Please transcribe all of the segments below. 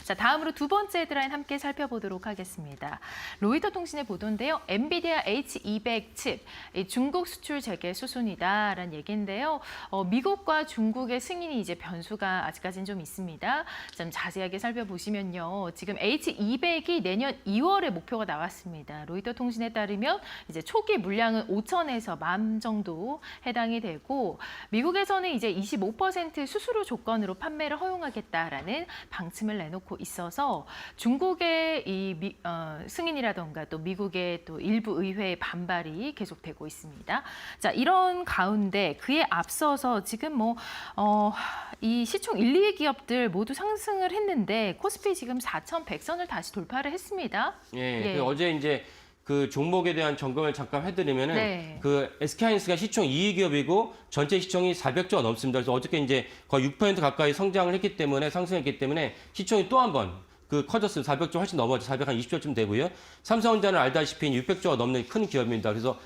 자, 다음으로 두 번째 헤드라인 함께 살펴보도록 하겠습니다. 로이터 통신의 보도인데요. 엔비디아 H200 칩, 중국 수출 재개 수순이다라는 얘기인데요. 미국과 중국의 승인이 이제 변수가 아직까지는 좀 있습니다. 좀 자세하게 살펴보시면요. 지금 H200이 내년 2월에 목표가 나왔습니다. 로이터 통신에 따르면 이제 초기 물량은 5천에서 10,000 정도 해당이 되고 미국에서는 이제 25% 수수료 조건으로 판매를 허용하겠다라는 방침을 내놓고 있어서 중국의 이 승인이라던가 또 미국의 또 일부 의회의 반발이 계속되고 있습니다. 자, 이런 가운데 그에 앞서서 지금 이 시총 1, 2위 기업들 모두 상승을 했는데 코스피 지금 4,100선을 다시 돌파를 했습니다. 예. 그 어제 이제 그 종목에 대한 점검을 잠깐 해드리면은 네. 그 SK하이닉스가 시총 2위 기업이고 전체 시총이 400조가 넘습니다. 그래서 어저께 이제 거의 6% 가까이 성장을 했기 때문에 상승했기 때문에 시총이 또 한 번 커졌습니다. 400조 훨씬 넘어죠. 420조쯤 되고요. 삼성전자는 알다시피 600조가 넘는 큰 기업입니다. 그래서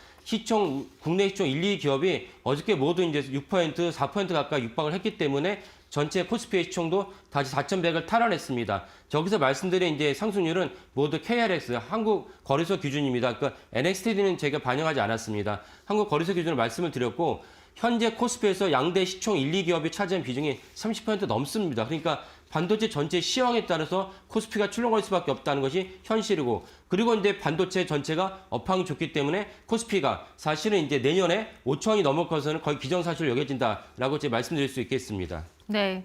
국내 시총 1, 2위 기업이 어저께 모두 이제 6%, 4% 가까이 육박을 했기 때문에 전체 코스피의 시총도 다시 4,100을 탈환했습니다. 저기서 말씀드린 이제 상승률은 모두 KRX, 한국 거래소 기준입니다. 그러니까 NXT는 제가 반영하지 않았습니다. 한국 거래소 기준으로 말씀을 드렸고 현재 코스피에서 양대 시총 1, 2기업이 차지한 비중이 30% 넘습니다. 그러니까 반도체 전체 시황에 따라서 코스피가 출렁거릴 수밖에 없다는 것이 현실이고 그리고 이제 반도체 전체가 업황이 좋기 때문에 코스피가 사실은 이제 내년에 5천원이 넘을 것은 거의 기정사실로 여겨진다라고 제가 말씀드릴 수 있겠습니다. 네.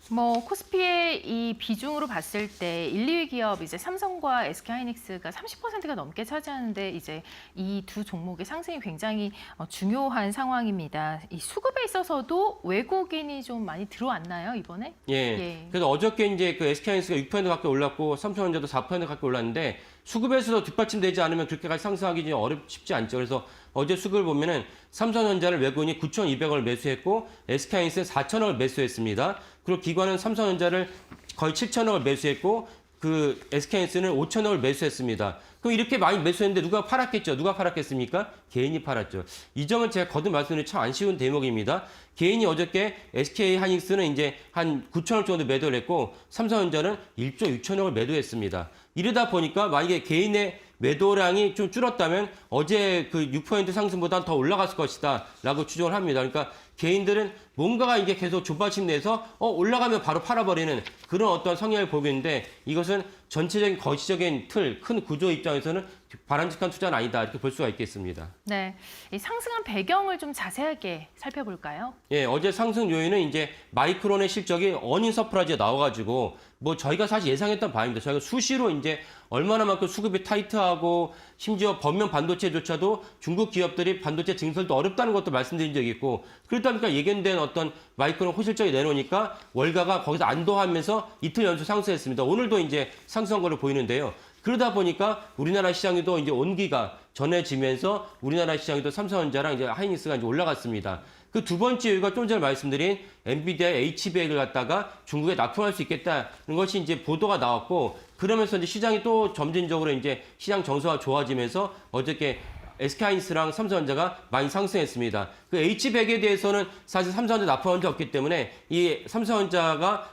코스피의 이 비중으로 봤을 때 1, 2위 기업 이제 삼성과 SK하이닉스가 30%가 넘게 차지하는데 이제 이 두 종목의 상승이 굉장히 중요한 상황입니다. 이 수급에 있어서도 외국인이 좀 많이 들어왔나요, 이번에? 예. 그래서 어저께 이제 그 SK하이닉스가 6% 가까이 올랐고 삼성전자도 4% 가까이 올랐는데 수급에서도 뒷받침되지 않으면 그렇게까지 상승하기 쉽지 않죠. 그래서 어제 수급을 보면은 삼성전자를 외국인이 9,200원을 매수했고 SK하이닉스는 4,000원을 매수했습니다. 그리고 기관은 삼성전자를 거의 7,000원을 매수했고 그 SK하이닉스는 5,000원을 매수했습니다. 그럼 이렇게 많이 매수했는데 누가 팔았겠죠? 누가 팔았겠습니까? 개인이 팔았죠. 이 점은 제가 거듭 말씀드리면 참 안 쉬운 대목입니다. 개인이 어저께 SK하이닉스는 이제 한 9,000원 정도 매도를 했고 삼성전자는 1조 6천억을 매도했습니다. 이러다 보니까 만약에 개인의 매도량이 좀 줄었다면 어제 그 6% 상승보다 더 올라갔을 것이다 라고 추정을 합니다. 그러니까 개인들은 뭔가가 이게 계속 조바심 내서 올라가면 바로 팔아버리는 그런 어떤 성향을 보이고 있는데 이것은 전체적인 거시적인 틀, 큰 구조 입장에서는 바람직한 투자는 아니다 이렇게 볼 수가 있겠습니다. 네, 이 상승한 배경을 좀 자세하게 살펴볼까요? 예, 어제 상승 요인은 이제 마이크론의 실적이 어닝 서프라이즈가 나와가지고 저희가 사실 예상했던 바입니다. 저희가 수시로 이제 얼마나만큼 수급이 타이트하고 심지어 범용 반도체조차도 중국 기업들이 반도체 증설도 어렵다는 것도 말씀드린 적이 있고 그러다 보니까 예견된 어떤 마이크론 호실적이 내놓으니까 월가가 거기서 안도하면서 이틀 연속 상승했습니다. 오늘도 이제 상승한 걸로 보이는데요. 그러다 보니까 우리나라 시장에도 이제 온기가 전해지면서 우리나라 시장에도 삼성전자랑 이제 하이닉스가 이제 올라갔습니다. 그 두 번째 이유가 좀 전에 말씀드린 엔비디아 H100을 갖다가 중국에 납품할 수 있겠다는 것이 이제 보도가 나왔고 그러면서 이제 시장이 또 점진적으로 이제 시장 정서가 좋아지면서 어저께 SK하이닉스랑 삼성전자가 많이 상승했습니다. 그 H100에 대해서는 사실 삼성전자 납품한 게 없기 때문에 이 삼성전자가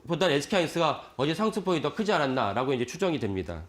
보다 SK하이닉스가 어제 상승폭이 더 크지 않았나라고 이제 추정이 됩니다.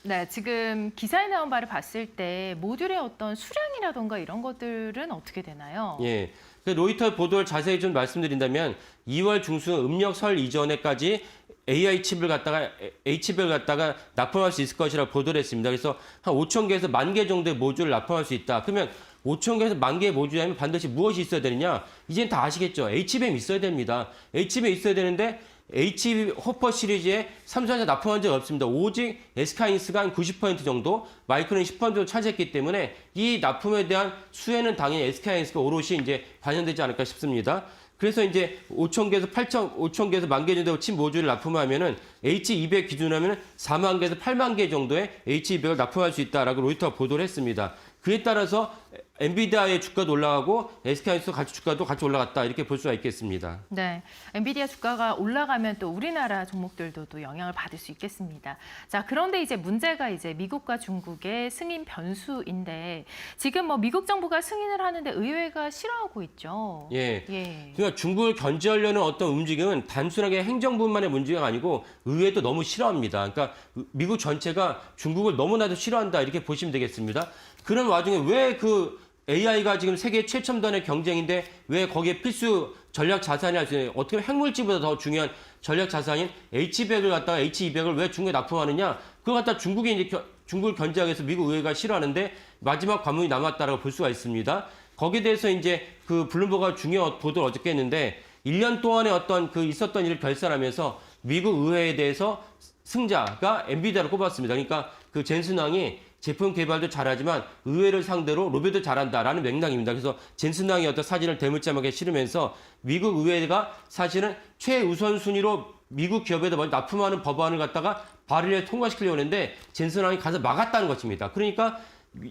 네, 지금 기사에 나온 바를 봤을 때 모듈의 어떤 수량이라던가 이런 것들은 어떻게 되나요? 예, 그 로이터 보도를 자세히 좀 말씀드린다면 2월 중순 음력 설 이전에까지 AI 칩을 갖다가 H칩을 갖다가 납품할 수 있을 것이라고 보도를 했습니다. 그래서 한 5,000개에서 10,000개 정도의 모듈을 납품할 수 있다. 그러면 5,000개에서 10,000개의 모듈이면 반드시 무엇이 있어야 되느냐? 이제는 다 아시겠죠? HBM 있어야 됩니다. HBM 있어야 되는데 HB 호퍼 시리즈에 삼성전자 납품한 적이 없습니다. 오직 SK하이닉스가 한 90% 정도, 마이크론이 10% 정도 차지했기 때문에 이 납품에 대한 수혜는 당연히 SK하이닉스가 오롯이 이제 반영되지 않을까 싶습니다. 그래서 이제 5,000개에서 5,000개에서 10,000개 정도 칩 모듈을 납품하면은 H200 기준으로 하면은 40,000개에서 80,000개 정도의 H200을 납품할 수 있다라고 로이터가 보도를 했습니다. 그에 따라서 엔비디아의 주가도 올라가고 SK하이닉스 주가도 같이 올라갔다 이렇게 볼 수가 있겠습니다. 네, 엔비디아 주가가 올라가면 또 우리나라 종목들도 또 영향을 받을 수 있겠습니다. 자, 그런데 이제 문제가 이제 미국과 중국의 승인 변수인데 지금 뭐 미국 정부가 승인을 하는데 의회가 싫어하고 있죠. 예. 예. 그러니까 중국을 견제하려는 어떤 움직임은 단순하게 행정부만의 문제가 아니고 의회도 너무 싫어합니다. 그러니까 미국 전체가 중국을 너무나도 싫어한다 이렇게 보시면 되겠습니다. 그런 와중에 왜 그 AI가 지금 세계 최첨단의 경쟁인데 왜 거기에 필수 전략 자산이 할 수 있는 어떻게 보면 핵물질보다 더 중요한 전략 자산인 H100을 갖다가 H200을 왜 중국에 납품하느냐? 그걸 갖다 중국이 이제 중국을 견제하기 위해서 미국 의회가 싫어하는데 마지막 관문이 남았다라고 볼 수가 있습니다. 거기에 대해서 이제 그 블룸버그가 중요한 보도를 어저께 했는데 1년 동안에 어떤 그 있었던 일을 결산하면서 미국 의회에 대해서 승자가 엔비디아를 꼽았습니다. 그러니까 그 젠슨 왕이 제품 개발도 잘하지만 의회를 상대로 로비도 잘한다라는 맥락입니다. 그래서 젠슨 왕이 어떤 사진을 대문짝하게 실으면서 미국 의회가 사실은 최우선 순위로 미국 기업에다 먼저 납품하는 법안을 갖다가 발의를 통과시키려고 했는데 젠슨 왕이 가서 막았다는 것입니다. 그러니까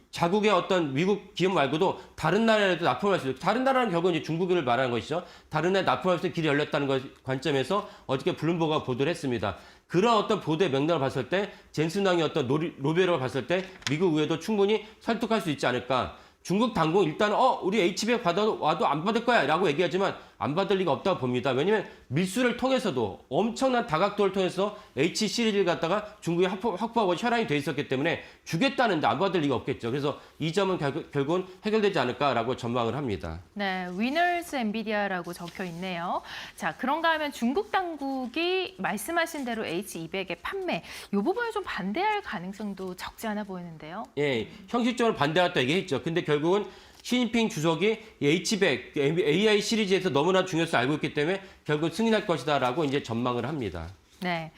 자국의 어떤 미국 기업 말고도 다른 나라에도 납품할 수 있어요. 다른 나라는 결국은 이제 중국을 말하는 것이죠. 다른 나라에 납품할 수 있는 길이 열렸다는 관점에서 어저께 블룸버그가 보도를 했습니다. 그런 어떤 보도의 맥락을 봤을 때 젠슨 왕의 어떤 로비를 봤을 때 미국 의회도 충분히 설득할 수 있지 않을까. 중국 당국은 일단 우리 H100 와도 안 받을 거야 라고 얘기하지만 안 받을 리가 없다고 봅니다. 왜냐하면 밀수를 통해서도 엄청난 다각도를 통해서 H 시리즈를 갖다가 중국이 확보하고 혈안이 돼 있었기 때문에 주겠다는데 안 받을 리가 없겠죠. 그래서 이 점은 결국은 해결되지 않을까라고 전망을 합니다. 네, 위너스 엔비디아라고 적혀 있네요. 자, 그런가 하면 중국 당국이 말씀하신 대로 H200의 판매, 이 부분을 좀 반대할 가능성도 적지 않아 보이는데요. 예, 형식적으로 반대하겠다 얘기했죠. 근데 결국은 시진핑 주석이 H100, AI 시리즈에서 너무나 중요성을 알고 있기 때문에 결국 승인할 것이다라고 이제 전망을 합니다. 네.